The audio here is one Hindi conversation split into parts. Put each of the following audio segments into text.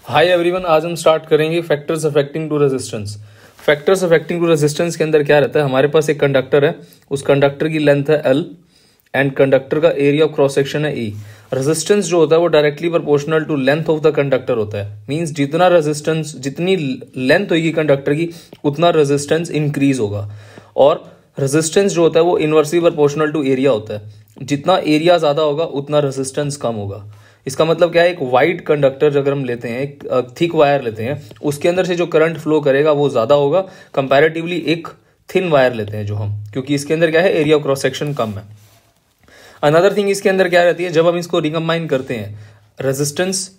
हाय एवरीवन, आज हम स्टार्ट करेंगे factors affecting to resistance. Factors affecting to resistance के अंदर क्या रहता है, हमारे पास एक कंडक्टर है, उस कंडक्टर की लेंथ है L एंड कंडक्टर का एरिया ऑफ क्रॉस सेक्शन है E। रेजिस्टेंस जो होता है वो directly proportional to length of the conductor होता है। मींस जितना रेजिस्टेंस, जितनी लेंथ होगी कंडक्टर की, उतना रेजिस्टेंस इंक्रीज होगा। और रेजिस्टेंस जो होता है वो इनवर्सली प्रोपोर्शनल टू एरिया होता है। जितना एरिया ज्यादा होगा उतना रेजिस्टेंस कम होगा। इसका मतलब क्या है, एक वाइड कंडक्टर अगर हम लेते हैं, एक थिक वायर लेते हैं, उसके अंदर से जो करंट फ्लो करेगा वो ज्यादा होगा कंपैरेटिवली एक थिन वायर लेते हैं जो हम, क्योंकि इसके अंदर क्या है, एरिया ऑफ क्रॉस सेक्शन कम है। अनदर थिंग इसके अंदर क्या रहती है, जब हम इसको रिकम्बाइन करते हैं, resistance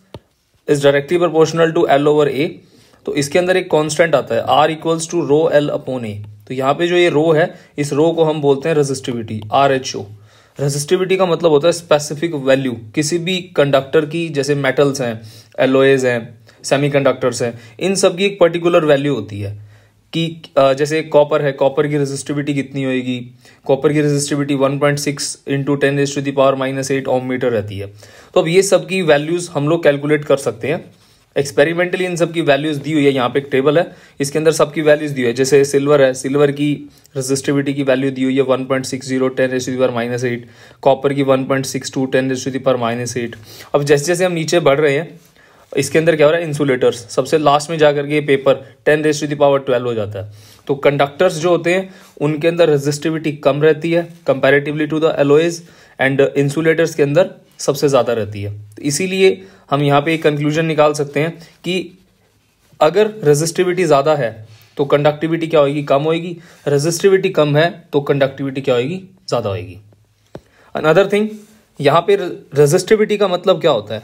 is directly proportional to L over A, तो इसके अंदर एक कांस्टेंट आता है R equals to rho L upon A। तो यहाँ पे जो ये रो है, इस रो को हम बोलते हैं रेजिस्टिविटी, RHO। रेजिस्टिविटी का मतलब होता है स्पेसिफिक वैल्यू किसी भी कंडक्टर की, जैसे मेटल्स हैं, एलॉयज हैं, सेमीकंडक्टर्स हैं, इन सब की एक पर्टिकुलर वैल्यू होती है कि जैसे कॉपर है, कॉपर की रेजिस्टिविटी कितनी होगी। कॉपर की रेजिस्टिविटी 1.6 इंटू 10⁻⁻8 ओम मीटर रहती है। तो अब ये सब की वैल्यूज हम लोग कैलकुलेट कर सकते हैं एक्सपेरिमेंटली। इन सब की वैल्यूज दी हुई है, यहाँ पे एक टेबल है, इसके अंदर सबकी वैल्यूज दी हुई है। जैसे सिल्वर है, सिल्वर की रेजिस्टिविटी की वैल्यू दी हुई है 1.60 10⁻⁻8, कॉपर की 1.62 10⁻⁻8। अब जैसे जैसे हम नीचे बढ़ रहे हैं, इसके अंदर क्या हो रहा है, इंसुलेटर्स, सबसे लास्ट में जाकर के ये पेपर 10⁻12 हो जाता है। तो कंडक्टर्स जो होते हैं उनके अंदर रेजिस्टिविटी कम रहती है comparatively to the alloys, and insulators के अंदर सबसे ज्यादा रहती है। तो इसीलिए हम यहाँ पे एक कंक्लूजन निकाल सकते हैं कि अगर रेजिस्टिविटी ज्यादा है तो कंडक्टिविटी क्या होगी, कम होगी। रेजिस्टिविटी कम है तो कंडक्टिविटी क्या होगी, ज्यादा होगी। अनदर थिंग, यहाँ पे रेजिस्टिविटी का मतलब क्या होता है,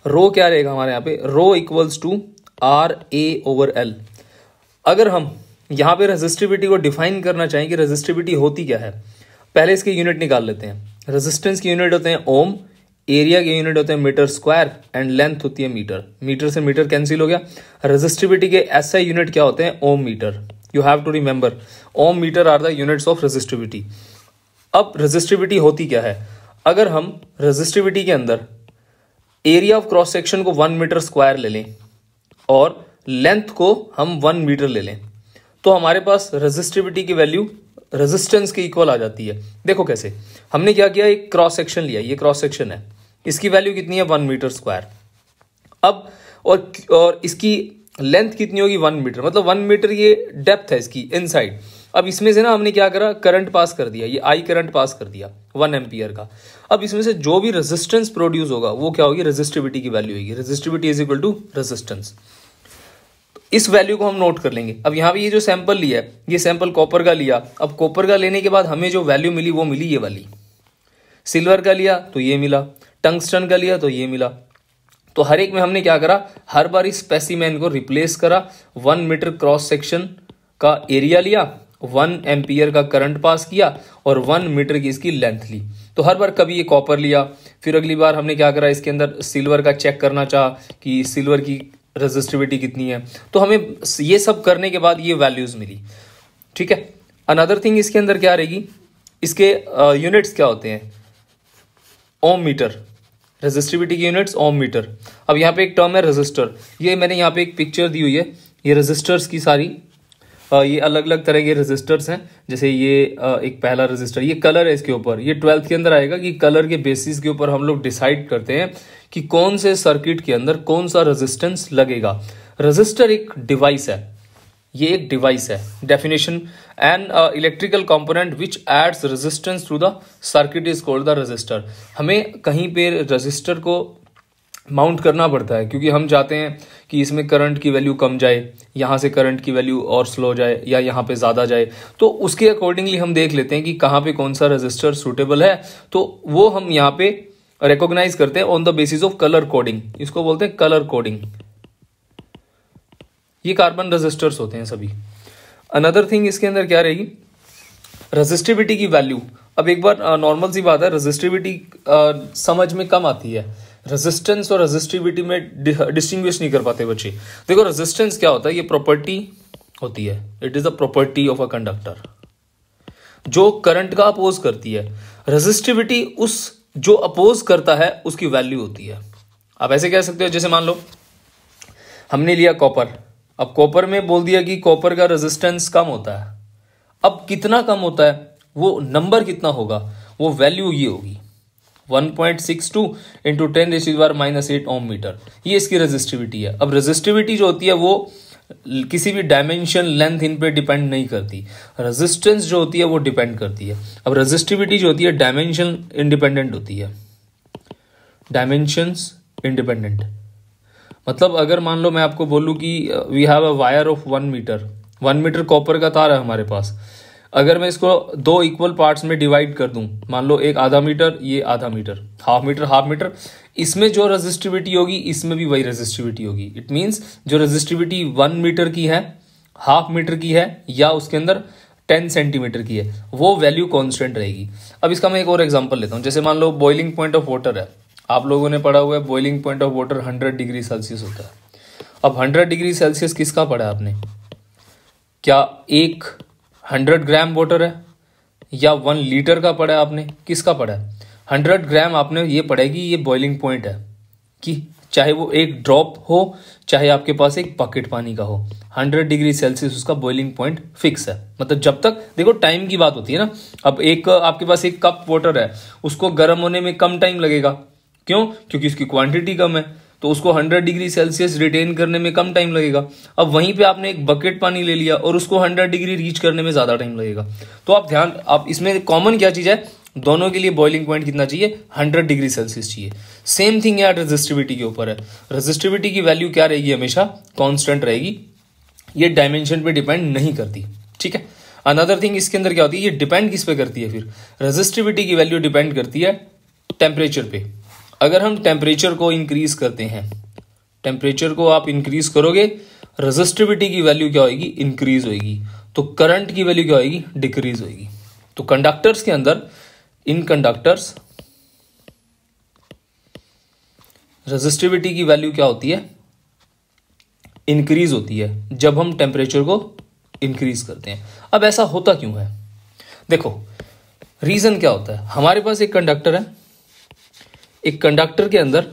रो क्या रहेगा हमारे यहाँ पे, rho equals to RA over L। अगर हम यहाँ पे रेजिस्टिविटी को डिफाइन करना चाहें कि रेजिस्टिविटी होती क्या है, पहले इसके यूनिट निकाल लेते हैं। रेजिस्टेंस की यूनिट होते हैं ओम, एरिया के यूनिट होते हैं मीटर स्क्वायर, एंड लेंथ होती है मीटर। मीटर से मीटर कैंसिल हो गया। रेजिस्टिविटी के SI यूनिट क्या होते हैं, ohm metre. You have to remember, ohm metre are the units of resistivity. अब रेजिस्टिविटी होती क्या है, अगर हम रेजिस्टिविटी के अंदर एरिया ऑफ क्रॉस सेक्शन को 1 मीटर स्क्वायर ले लें और लेंथ को हम 1 मीटर ले लें, तो हमारे पास रेजिस्टिविटी की वैल्यू रेजिस्टेंस के इक्वल आ जाती है। देखो कैसे, हमने क्या किया, एक क्रॉस सेक्शन लिया, ये क्रॉस सेक्शन है, इसकी वैल्यू कितनी है, 1 मीटर स्क्वायर। अब और इसकी लेंथ कितनी होगी, 1 मीटर, मतलब 1 मीटर ये डेप्थ है इसकी इनसाइड। अब इसमें से ना हमने क्या करा, करंट पास कर दिया, ये I करंट पास कर दिया 1 एम्पियर का। अब इसमें से जो भी रेजिस्टेंस प्रोड्यूस होगा वो क्या होगी, रेजिस्टिविटी की वैल्यू होगी। Resistivity is equal to resistance. इस वैल्यू को हम नोट कर लेंगे। अब यहाँ पे ये जो सैंपल लिया है, ये सैंपल कॉपर का लिया। अब कॉपर का लेने के बाद हमें जो वैल्यू मिली वो मिली ये वाली। सिल्वर का लिया तो ये मिला, टंगस्टन का लिया तो ये मिला। तो हर एक में हमने क्या करा, हर बार इस स्पेसिमेन को रिप्लेस करा। 1 मीटर क्रॉस सेक्शन का एरिया लिया, 1 एम्पियर का करंट पास किया और 1 मीटर की इसकी लेंथ ली। तो हर बार कभी ये कॉपर लिया, फिर अगली बार हमने क्या करा, इसके अंदर सिल्वर का चेक करना चाहा कि सिल्वर की रेजिस्टिविटी कितनी है। तो हमें ये सब करने के बाद ये वैल्यूज मिली। ठीक है। अनदर थिंग इसके अंदर क्या रहेगी, इसके यूनिट्स क्या होते हैं, ओम मीटर। रेजिस्टिविटी की यूनिट्स ओम मीटर। अब यहाँ पे एक टर्म है रेजिस्टर, ये मैंने यहाँ पे एक पिक्चर दी हुई है, ये रेजिस्टर्स की सारी, ये अलग अलग तरह के रेजिस्टर्स हैं। जैसे ये एक पहला रेजिस्टर, ये कलर है इसके ऊपर, ये 12th के अंदर आएगा कि कलर के बेसिस के ऊपर हम लोग डिसाइड करते हैं कि कौन से सर्किट के अंदर कौन सा रेजिस्टेंस लगेगा। रेजिस्टर एक डिवाइस है, ये एक डिवाइस है। Definition, an electrical component which adds resistance to the circuit is called the resistor. हमें कहीं पे रेजिस्टर को माउंट करना पड़ता है क्योंकि हम चाहते हैं कि इसमें करंट की वैल्यू कम जाए, यहाँ से करंट की वैल्यू और स्लो जाए या यहाँ पे ज़्यादा जाए। तो उसके अकॉर्डिंगली हम देख लेते हैं कि कहाँ पे कौन सा रेजिस्टर सूटेबल है, तो वो हम यहाँ पे रिकॉग्नाइज करते हैं on the basis of colour coding. इसको बोलते हैं कलर कोडिंग। ये कार्बन रेजिस्टर्स होते हैं सभी। अनदर थिंग इसके अंदर क्या रहेगी, रेजिस्टिविटी की वैल्यू। अब एक बार नॉर्मल सी बात है, रेजिस्टिविटी समझ में कम आती है। रेजिस्टेंस और रेजिस्टिविटी में डिस्टिंग्विश नहीं कर पाते बच्चे। देखो रेजिस्टेंस क्या होता है, ये प्रॉपर्टी होती है, it is the property of a conductor जो करंट का अपोज करती है। रेजिस्टिविटी उस जो अपोज करता है उसकी वैल्यू होती है। आप ऐसे कह सकते हो, जैसे मान लो हमने लिया कॉपर, अब कॉपर में बोल दिया कि कॉपर का रेजिस्टेंस कम होता है। अब कितना कम होता है, वो नंबर कितना होगा, वो वैल्यू ये होगी 1.62 इंटू 10⁻⁻8 ओम मीटर, ये इसकी रेजिस्टिविटी है। अब रेजिस्टिविटी जो होती है वो किसी भी डायमेंशन लेंथ इन पे डिपेंड नहीं करती, रेजिस्टेंस जो होती है वो डिपेंड करती है। अब रेजिस्टिविटी जो होती है डायमेंशन इंडिपेंडेंट होती है, डायमेंशंस इंडिपेंडेंट। मतलब अगर मान लो मैं आपको बोलूं कि we have a wire of 1 metre, 1 metre copper का तार है हमारे पास। अगर मैं इसको 2 इक्वल पार्ट्स में डिवाइड कर दूं, मान लो एक आधा मीटर, ये आधा मीटर, हाफ मीटर, इसमें जो रेजिस्टिविटी होगी इसमें भी वही रेजिस्टिविटी होगी। इट मींस जो रेजिस्टिविटी 1 मीटर की है, हाफ मीटर की है, या उसके अंदर 10 सेंटीमीटर की है, वो वैल्यू कांस्टेंट रहेगी। अब इसका मैं एक और एग्जांपल लेता हूं। जैसे मान low boiling point of water है, आप लोगों ने पढ़ा हुआ है boiling point of water 100 degree Celsius होता है। अब 100 डिग्री सेल्सियस किसका पढ़ा है आपने, क्या एक 100 ग्राम वाटर है या 1 लीटर का पढ़ा है आपने, किसका पढ़ा है? 100 ग्राम आपने ये पढ़ेगी, ये बॉइलिंग पॉइंट है कि चाहे वो एक ड्रॉप हो चाहे आपके पास एक बकेट पानी का हो, 100 डिग्री सेल्सियस उसका बॉइलिंग पॉइंट फिक्स है। मतलब जब तक, देखो टाइम की बात होती है ना, अब एक आपके पास एक कप वाटर है, उसको गर्म होने में कम टाइम लगेगा, क्यों? क्योंकि उसकी क्वांटिटी कम है, तो उसको 100 डिग्री सेल्सियस रिटेन करने में कम टाइम लगेगा। अब वहीं पे आपने एक बकेट पानी ले लिया और उसको 100 डिग्री रीच करने में ज्यादा टाइम लगेगा। तो आप इसमें कॉमन क्या चीज है, दोनों के लिए बॉइलिंग पॉइंट कितना चाहिए, 100 डिग्री सेल्सियस चाहिए। सेम थिंग यार रेजिस्टिविटी के ऊपर है, रेजिस्टिविटी की वैल्यू क्या रहेगी, हमेशा कांस्टेंट रहेगी, ये डायमेंशन पे डिपेंड नहीं करती, ठीक है। अनदर थिंग इसके अंदर क्या होती है, ये डिपेंड किस पे करती है, फिर रेजिस्टिविटी की वैल्यू डिपेंड करती है टेम्परेचर पे। अगर हम टेम्परेचर को इंक्रीज करते हैं, टेम्परेचर को आप इंक्रीज करोगे, रेजिस्टिविटी की वैल्यू क्या होगी, इंक्रीज होगी, तो करंट की वैल्यू क्या होगी, डिक्रीज होगी। तो कंडक्टर्स के अंदर, इन कंडक्टर्स रेजिस्टिविटी की वैल्यू क्या होती है, इंक्रीज होती है जब हम टेम्परेचर को इंक्रीज करते हैं। अब ऐसा होता क्यों है, देखो रीजन क्या होता है। हमारे पास एक कंडक्टर है, एक कंडक्टर के अंदर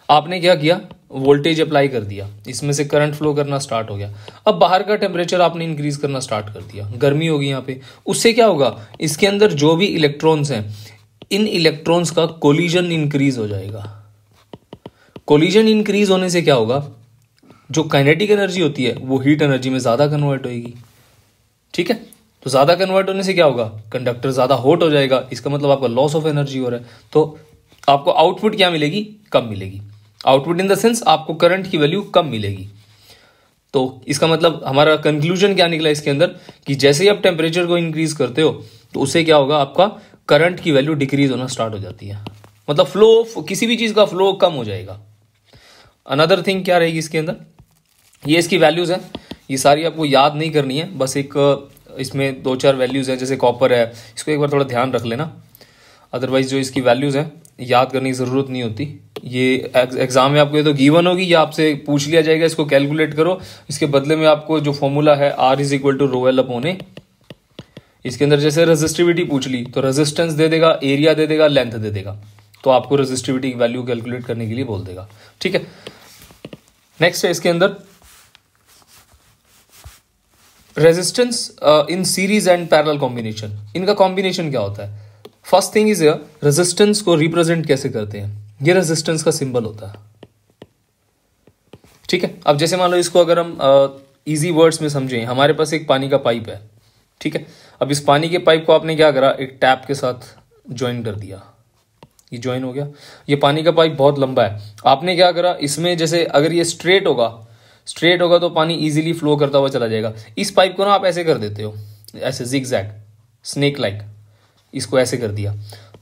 आपने क्या किया, वोल्टेज अप्लाई कर दिया, इसमें से करंट फ्लो करना स्टार्ट हो गया। अब बाहर का टेम्परेचर आपने इंक्रीज करना स्टार्ट कर दिया, गर्मी होगी यहाँ पे, उससे क्या होगा, इसके अंदर जो भी इलेक्ट्रॉन्स हैं, इन इलेक्ट्रॉन्स का कोलिजन इंक्रीज हो जाएगा। कोलिजन इंक्रीज होने से क्या होगा, जो काइनेटिक एनर्जी होती है वो हीट एनर्जी में ज्यादा कन्वर्ट होगी, ठीक है। तो ज्यादा कन्वर्ट होने से क्या होगा, कंडक्टर ज्यादा हॉट हो जाएगा, इसका मतलब आपका लॉस ऑफ एनर्जी हो रहा है, तो आपको आउटपुट क्या मिलेगी, कम मिलेगी। आउटपुट इन द सेंस आपको करंट की वैल्यू कम मिलेगी। तो इसका मतलब हमारा कंक्लूजन क्या निकला इसके अंदर, कि जैसे ही आप टेम्परेचर को इंक्रीज करते हो तो उससे क्या होगा, आपका करंट की वैल्यू डिक्रीज होना स्टार्ट हो जाती है, मतलब फ्लो, किसी भी चीज का फ्लो कम हो जाएगा। अनदर थिंग क्या रहेगी इसके अंदर, ये इसकी वैल्यूज है, ये सारी आपको याद नहीं करनी है, बस एक इसमें 2-4 वैल्यूज हैं, जैसे कॉपर है, इसको एक बार थोड़ा ध्यान रख लेना, अदरवाइज जो इसकी वैल्यूज हैं याद करने की जरूरत नहीं होती। ये एग्जाम में आपको ये तो गिवन होगी, या आपसे पूछ लिया जाएगा इसको कैलकुलेट करो, इसके बदले में आपको जो फॉर्मूला है R = ρL/A, इसके अंदर जैसे रेजिस्टिविटी पूछ ली तो रेजिस्टेंस दे देगा, एरिया दे देगा, लेंथ दे देगा, तो आपको रेजिस्टिविटी की वैल्यू कैलकुलेट करने के लिए बोल देगा, ठीक है। नेक्स्ट है इसके अंदर resistance in series and parallel combination. इनका कॉम्बिनेशन क्या होता है, फर्स्ट थिंग इज रेजिस्टेंस को रिप्रेजेंट कैसे करते हैं, ये रेजिस्टेंस का सिंबल होता है, ठीक है। अब जैसे मान लो इसको अगर हम इजी वर्ड्स में समझें, हमारे पास एक पानी का पाइप है, ठीक है। अब इस पानी के पाइप को आपने क्या करा, एक टैप के साथ ज्वाइन कर दिया, ये ज्वाइन हो गया। ये पानी का पाइप बहुत लंबा है, आपने क्या करा, इसमें जैसे अगर ये स्ट्रेट होगा तो पानी इजीली फ्लो करता हुआ चला जाएगा। इस पाइप को ना आप ऐसे कर देते हो, ऐसे जिगजैग स्नेक लाइक, इसको ऐसे कर दिया।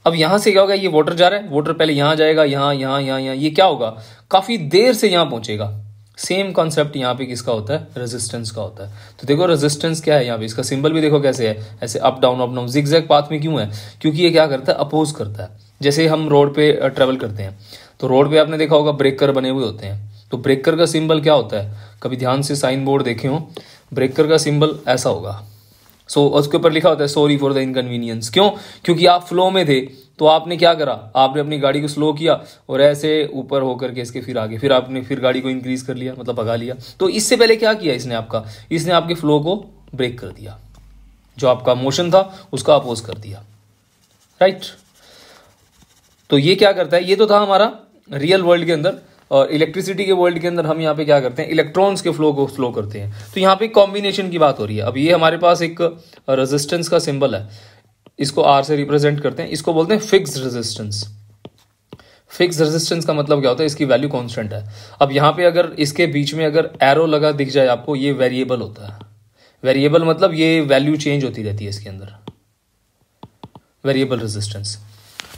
अब यहां से क्या होगा, ये वाटर जा रहा है, वाटर पहले यहां जाएगा, यहाँ, ये क्या होगा, काफी देर से यहां पहुंचेगा। सेम कॉन्सेप्ट यहाँ पे किसका होता है, रेजिस्टेंस का होता है। तो देखो रेजिस्टेंस क्या है यहाँ पे, इसका सिंबल भी देखो कैसे है, ऐसे अप डाउन जिगजैग पाथ में क्यों है, क्योंकि ये क्या करता है, अपोज करता है। जैसे हम रोड पे ट्रेवल करते हैं तो रोड पे आपने देखा होगा ब्रेकर बने हुए होते हैं, तो ब्रेकर का सिंबल क्या होता है, कभी ध्यान से साइन बोर्ड देखे हो, ब्रेकर का सिंबल ऐसा होगा। उसके ऊपर लिखा होता है सॉरी फॉर द इनकन्वीनियंस, क्यों, क्योंकि आप फ्लो में थे तो आपने क्या करा, आपने अपनी गाड़ी को स्लो किया और ऐसे ऊपर होकर के इसके फिर आगे, फिर आपने फिर गाड़ी को इंक्रीज कर लिया, मतलब भगा लिया। तो इससे पहले क्या किया इसने आपके फ्लो को ब्रेक कर दिया, जो आपका मोशन था उसका अपोज कर दिया, राइट। तो ये क्या करता है, ये तो था हमारा रियल वर्ल्ड के अंदर। और इलेक्ट्रिसिटी के वर्ल्ड के अंदर हम यहाँ पे क्या करते हैं, इलेक्ट्रॉन्स के फ्लो को स्लो करते हैं। तो यहाँ पे कॉम्बिनेशन की बात हो रही है। अब ये हमारे पास एक रेजिस्टेंस का सिंबल है, इसको आर से रिप्रेजेंट करते हैं, इसको बोलते हैं फिक्स्ड रेजिस्टेंस। फिक्स्ड रेजिस्टेंस का मतलब क्या होता है, इसकी वैल्यू कांस्टेंट है। अब यहाँ पे अगर इसके बीच में अगर एरो लगा दिख जाए आपको, ये वेरिएबल होता है। वेरिएबल मतलब ये वैल्यू चेंज होती रहती है इसके अंदर, वेरिएबल रेजिस्टेंस।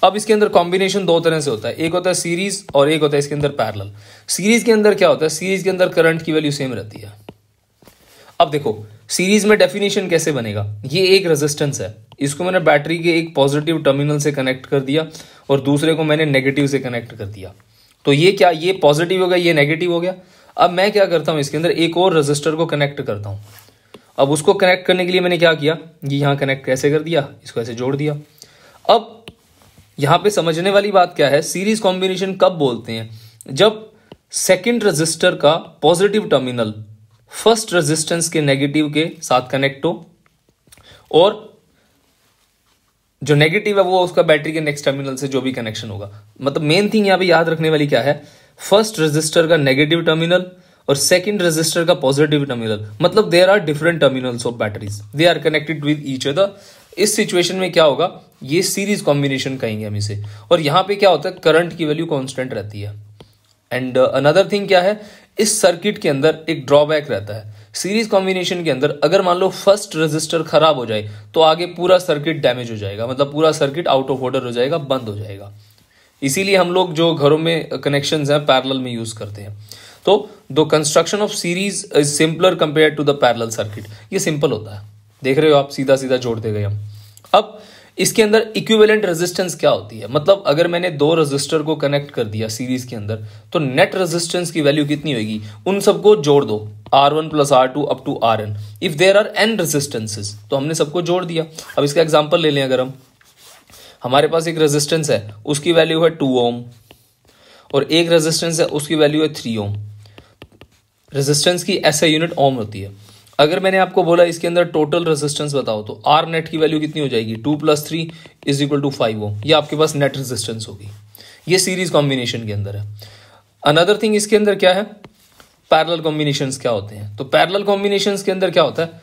अब इसके अंदर कॉम्बिनेशन दो तरह से होता है, एक होता है सीरीज और एक होता है इसके अंदर पैरेलल। सीरीज के अंदर क्या होता है, सीरीज के अंदर करंट की वैल्यू सेम रहती है। अब देखो सीरीज में डेफिनेशन कैसे बनेगा, ये एक रेजिस्टेंस है, इसको मैंने बैटरी के एक पॉजिटिव टर्मिनल से कनेक्ट कर दिया और दूसरे को मैंने नेगेटिव से कनेक्ट कर दिया। तो ये क्या, ये पॉजिटिव हो गया, ये नेगेटिव हो गया। अब मैं क्या करता हूं, इसके अंदर एक और रेजिस्टर को कनेक्ट करता हूं। अब उसको कनेक्ट करने के लिए मैंने क्या किया, ये यहां कनेक्ट कैसे कर दिया, इसको ऐसे जोड़ दिया। अब यहां पे समझने वाली बात क्या है, सीरीज कॉम्बिनेशन कब बोलते हैं, जब सेकंड रेजिस्टर का पॉजिटिव टर्मिनल फर्स्ट रेजिस्टेंस के नेगेटिव के साथ कनेक्ट हो और जो नेगेटिव है वो उसका बैटरी के नेक्स्ट टर्मिनल से जो भी कनेक्शन होगा। मतलब मेन थिंग यहां पे याद रखने वाली क्या है, फर्स्ट रेजिस्टर का नेगेटिव टर्मिनल और सेकंड रेजिस्टर का पॉजिटिव टर्मिनल, मतलब there are different terminals of batteries, they are connected with each other. इस सिचुएशन में क्या होगा, ये सीरीज कॉम्बिनेशन कहेंगे हम इसे। और यहां पे क्या होता है, करंट की वैल्यू कांस्टेंट रहती है। एंड अनदर थिंग क्या है, इस सर्किट के अंदर एक ड्रॉबैक रहता है। सीरीज कॉम्बिनेशन के अंदर अगर मान लो फर्स्ट रेजिस्टर खराब हो जाए तो आगे पूरा सर्किट डैमेज हो जाएगा, मतलब पूरा सर्किट आउट ऑफ ऑर्डर हो जाएगा, बंद हो जाएगा। इसीलिए हम लोग जो घरों में कनेक्शंस हैं पैरेलल में यूज करते हैं। तो the construction of series is simpler compare to the parallel circuit. ये सिंपल होता है, देख रहे हो आप, सीधा सीधा जोड़ते गए हम। अब इसके अंदर इक्विवेलेंट रेजिस्टेंस क्या होती है, मतलब अगर मैंने दो रेजिस्टर को कनेक्ट कर दिया सीरीज के अंदर तो नेट रेजिस्टेंस की वैल्यू कितनी होगी, उन सबको जोड़ दो, R1 plus R2 up to Rn। If there are n resistances, तो हमने सबको जोड़ दिया। अब इसका एग्जांपल ले लें, अगर हम, हमारे पास एक रेजिस्टेंस है उसकी वैल्यू है 2 ओम और एक रेजिस्टेंस है उसकी वैल्यू है 3 ओम। रेजिस्टेंस की ऐसा यूनिट ओम होती है। अगर मैंने आपको बोला इसके अंदर टोटल रेजिस्टेंस बताओ तो आर नेट की वैल्यू कितनी हो जाएगी, 2 + 3 = 5 ओम। ये आपके पास नेट रेजिस्टेंस होगी। ये सीरीज कॉम्बिनेशन के अंदर है। अनदर थिंग इसके अंदर क्या है, पैरेलल कॉम्बिनेशंस क्या होते हैं। तो पैरेलल कॉम्बिनेशंस के अंदर क्या होता है,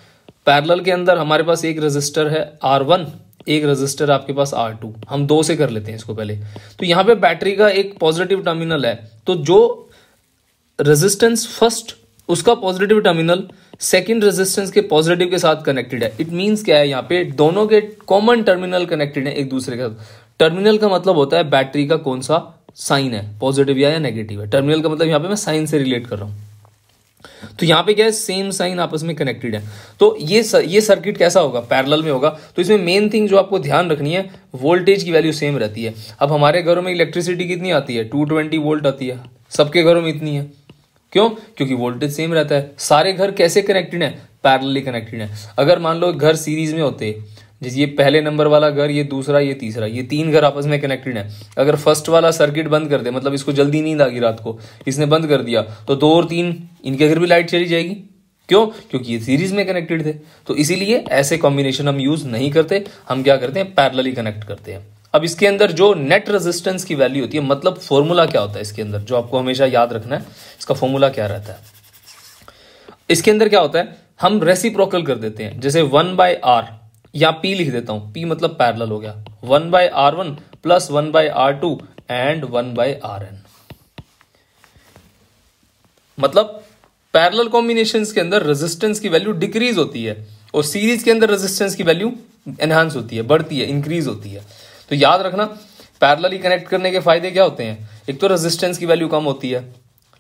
पैरेलल के अंदर हमारे पास एक रेजिस्टर है R1, एक रेजिस्टर आपके पास R2। हम दो से कर लेते हैं इसको पहले। तो यहाँ पे बैटरी का एक पॉजिटिव टर्मिनल है, तो जो रेजिस्टेंस फर्स्ट उसका पॉजिटिव टर्मिनल सेकंड रेजिस्टेंस के पॉजिटिव के साथ कनेक्टेड है। इट मींस क्या है, यहाँ पे दोनों के कॉमन टर्मिनल कनेक्टेड है एक दूसरे के साथ। टर्मिनल का मतलब होता है बैटरी का कौन सा साइन है, पॉजिटिव या नेगेटिव है। टर्मिनल का मतलब यहाँ पे मैं साइन से रिलेट कर रहा हूँ। तो यहाँ पे क्या है, सेम साइन आपस में कनेक्टेड है। तो ये सर्किट कैसा होगा, पैरेलल में होगा। तो इसमें मेन थिंग जो आपको ध्यान रखनी है, वोल्टेज की वैल्यू सेम रहती है। अब हमारे घरों में इलेक्ट्रिसिटी कितनी आती है, 220 वोल्ट आती है, सबके घरों में इतनी है। क्यों, क्योंकि वोल्टेज सेम रहता है। सारे घर कैसे कनेक्टेड है, पैरेलली कनेक्टेड है। अगर मान लो घर सीरीज में होते, जैसे ये पहले नंबर वाला घर, ये दूसरा, ये तीसरा, ये 3 घर आपस में कनेक्टेड है। अगर फर्स्ट वाला सर्किट बंद कर दे, मतलब इसको जल्दी नींद आ गई रात को, इसने बंद कर दिया, तो 2 और 3 इनके घर भी लाइट चली जाएगी। क्यों, क्योंकि ये सीरीज में कनेक्टेड थे। तो इसीलिए ऐसे कॉम्बिनेशन हम यूज नहीं करते, हम क्या करते हैं, पैरेलली कनेक्ट करते हैं। अब इसके अंदर जो नेट रेजिस्टेंस की वैल्यू होती है, मतलब फॉर्मूला क्या होता है इसके अंदर, जो आपको हमेशा याद रखना है, इसका फॉर्मूला क्या रहता है। इसके अंदर क्या होता है, हम रेसिप्रोकल कर देते हैं। जैसे 1/r या P लिख देता हूं, P मतलब पैरेलल हो गया, 1/r1 plus 1/r2 and 1/rn। मतलब पैरेलल कॉम्बिनेशंस के अंदर रेजिस्टेंस की वैल्यू डिक्रीज होती है और सीरीज के अंदर रेजिस्टेंस की वैल्यू एनहांस होती है, बढ़ती है, इंक्रीज होती है। तो याद रखना, पैरेलली कनेक्ट करने के फायदे क्या होते हैं, एक तो रेजिस्टेंस की वैल्यू कम होती है,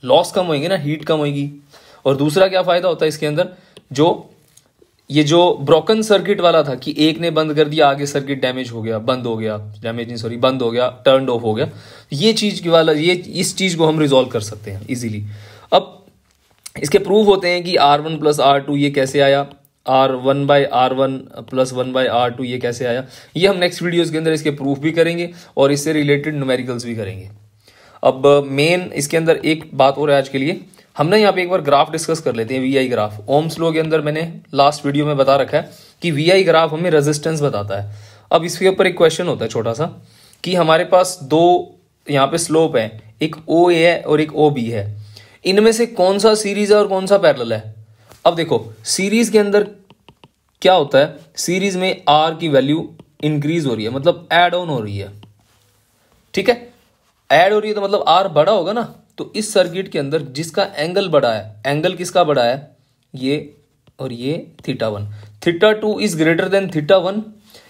लॉस कम होगी ना, हीट कम होगी। और दूसरा क्या फायदा होता है इसके अंदर, जो ब्रोकन सर्किट वाला था कि एक ने बंद कर दिया, आगे सर्किट डैमेज हो गया, बंद हो गया, बंद हो गया, टर्न ऑफ हो गया, ये इस चीज को हम रिजॉल्व कर सकते हैं इजीली। अब इसके प्रूफ होते हैं कि R1 प्लस R2 ये कैसे आया, R1/R1 प्लस 1/R2 ये कैसे आया, ये हम नेक्स्ट वीडियोस के अंदर इसके प्रूफ भी करेंगे और इससे रिलेटेड न्यूमेरिकल्स भी करेंगे। अब मेन इसके अंदर एक बात और है आज के लिए, हम ना यहाँ पे एक बार ग्राफ डिस्कस कर लेते हैं, वीआई ग्राफ। ओम्स लॉ के अंदर मैंने लास्ट वीडियो में बता रखा है कि वीआई ग्राफ हमें रेजिस्टेंस बताता है। अब इसके ऊपर एक क्वेश्चन होता है छोटा सा कि हमारे पास दो यहाँ पे स्लोप है, एक ओ ए है और एक ओ बी है, इनमें से कौन सा सीरीज है और कौन सा पैरेलल है। अब देखो सीरीज के अंदर क्या होता है, सीरीज में आर की वैल्यू इंक्रीज हो रही है, मतलब ऐड ऑन हो रही है, ठीक है, ऐड हो रही है तो मतलब आर बड़ा होगा ना। तो इस सर्किट के अंदर जिसका एंगल बड़ा है, एंगल किसका बड़ा है, ये और ये θ1, θ2 इज ग्रेटर देन θ1,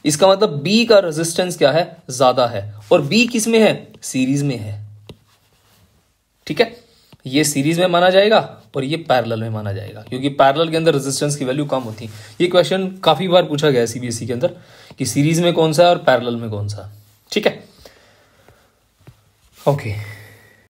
इसका मतलब बी का रेजिस्टेंस क्या है, ज्यादा है, और बी किस में है, सीरीज में है, ठीक है। ये सीरीज में माना जाएगा और ये पैरेलल में माना जाएगा, क्योंकि पैरेलल के अंदर रेजिस्टेंस की वैल्यू कम होती है। ये क्वेश्चन काफी बार पूछा गया है सीबीएसई के अंदर कि सीरीज में कौन सा है और पैरेलल में कौन सा, ठीक है। ओके